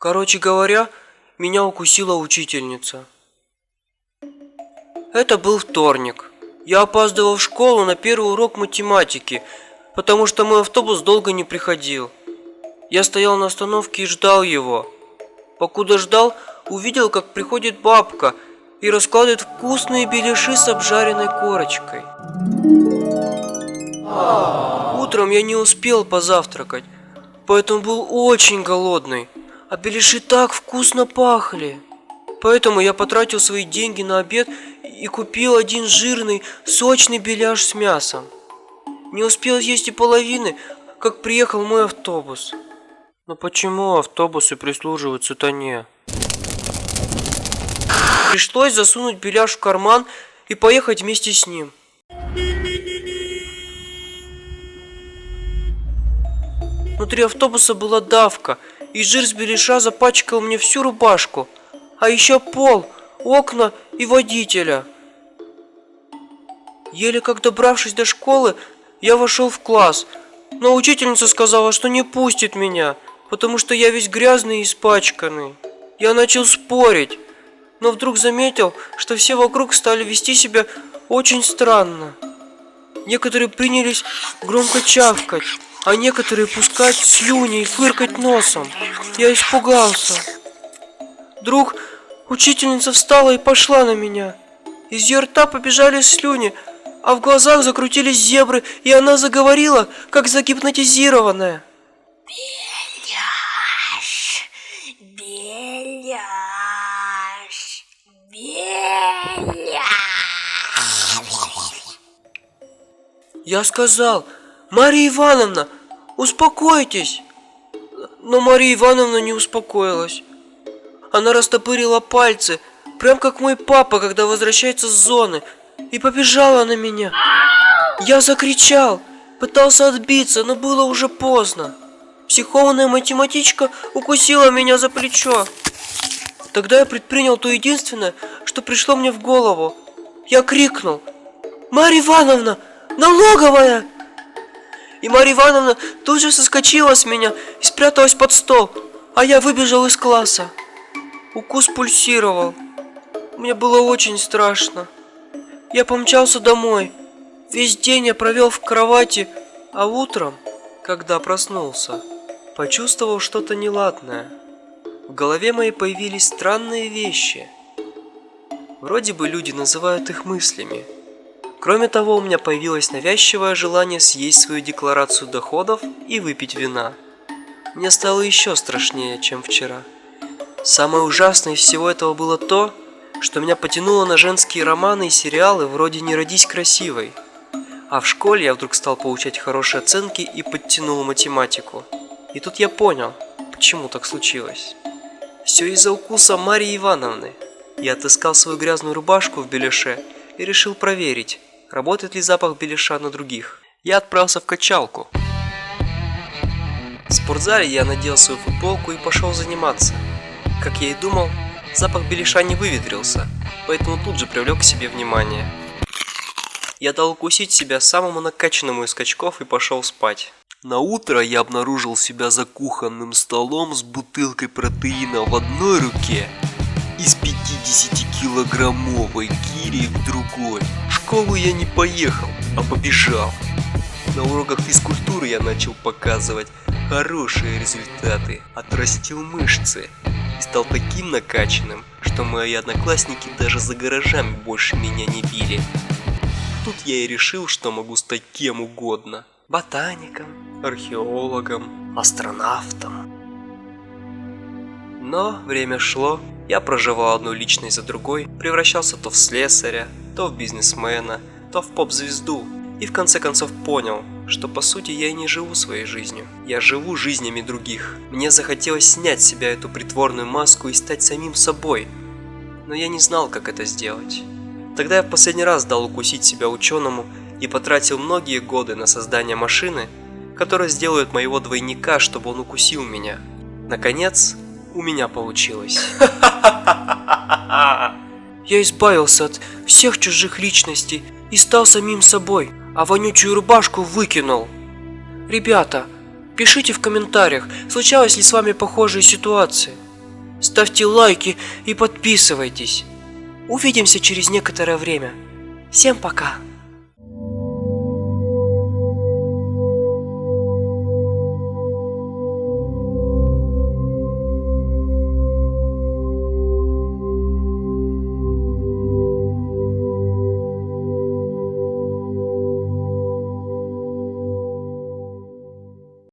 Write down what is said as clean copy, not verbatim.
Короче говоря, меня укусила учительница. Это был вторник. Я опаздывал в школу на первый урок математики, потому что мой автобус долго не приходил. Я стоял на остановке и ждал его. Покуда ждал, увидел, как приходит бабка и раскладывает вкусные беляши с обжаренной корочкой. Утром я не успел позавтракать, поэтому был очень голодный, а беляши так вкусно пахли. Поэтому я потратил свои деньги на обед и купил один жирный, сочный беляш с мясом. Не успел съесть и половины, как приехал мой автобус. Но почему автобусы прислуживают сатане? Пришлось засунуть беляш в карман и поехать вместе с ним. Внутри автобуса была давка, и жир с беляша запачкал мне всю рубашку, а еще пол, окна и водителя. Еле как добравшись до школы, я вошел в класс, но учительница сказала, что не пустит меня, потому что я весь грязный и испачканный. Я начал спорить, но вдруг заметил, что все вокруг стали вести себя очень странно. Некоторые принялись громко чавкать, а некоторые пускать слюни и фыркать носом. Я испугался. Вдруг учительница встала и пошла на меня. Из ее рта побежали слюни, а в глазах закрутились зебры, и она заговорила, как загипнотизированная. Беляш, беляш, беляш. Я сказал: «Мария Ивановна, успокойтесь!» Но Мария Ивановна не успокоилась. Она растопырила пальцы, прям как мой папа, когда возвращается с зоны, и побежала на меня. Я закричал, пытался отбиться, но было уже поздно. Психованная математичка укусила меня за плечо. Тогда я предпринял то единственное, что пришло мне в голову. Я крикнул: «Марья Ивановна, налоговая!» И Марья Ивановна тут же соскочила с меня и спряталась под стол, а я выбежал из класса. Укус пульсировал. Мне было очень страшно. Я помчался домой. Весь день я провел в кровати, а утром, когда проснулся, почувствовал что-то неладное. В голове моей появились странные вещи. Вроде бы люди называют их мыслями. Кроме того, у меня появилось навязчивое желание съесть свою декларацию доходов и выпить вина. Мне стало еще страшнее, чем вчера. Самое ужасное из всего этого было то, что меня потянуло на женские романы и сериалы вроде «Не родись красивой». А в школе я вдруг стал получать хорошие оценки и подтянул математику. И тут я понял, почему так случилось. Все из-за укуса Марии Ивановны. Я отыскал свою грязную рубашку в беляше и решил проверить, работает ли запах беляша на других. Я отправился в качалку. В спортзале я надел свою футболку и пошел заниматься. Как я и думал, запах беляша не выветрился, поэтому тут же привлек к себе внимание. Я дал укусить себя самому накачанному из качков и пошел спать. На утро я обнаружил себя за кухонным столом с бутылкой протеина в одной руке и с 50-килограммовой гирей в другой. В школу я не поехал, а побежал. На уроках физкультуры я начал показывать хорошие результаты, отрастил мышцы и стал таким накачанным, что мои одноклассники даже за гаражами больше меня не били. Тут я и решил, что могу стать кем угодно: ботаником, археологом, астронавтом. Но время шло, я проживал одну личность за другой, превращался то в слесаря, то в бизнесмена, то в поп-звезду. И в конце концов понял, что по сути я и не живу своей жизнью. Я живу жизнями других. Мне захотелось снять с себя эту притворную маску и стать самим собой. Но я не знал, как это сделать. Тогда я в последний раз дал укусить себя ученому и потратил многие годы на создание машины, которая сделает моего двойника, чтобы он укусил меня. Наконец, у меня получилось. Я избавился от всех чужих личностей и стал самим собой, а вонючую рубашку выкинул. Ребята, пишите в комментариях, случалась ли с вами похожие ситуации. ставьте лайки и подписывайтесь. Увидимся через некоторое время. Всем пока!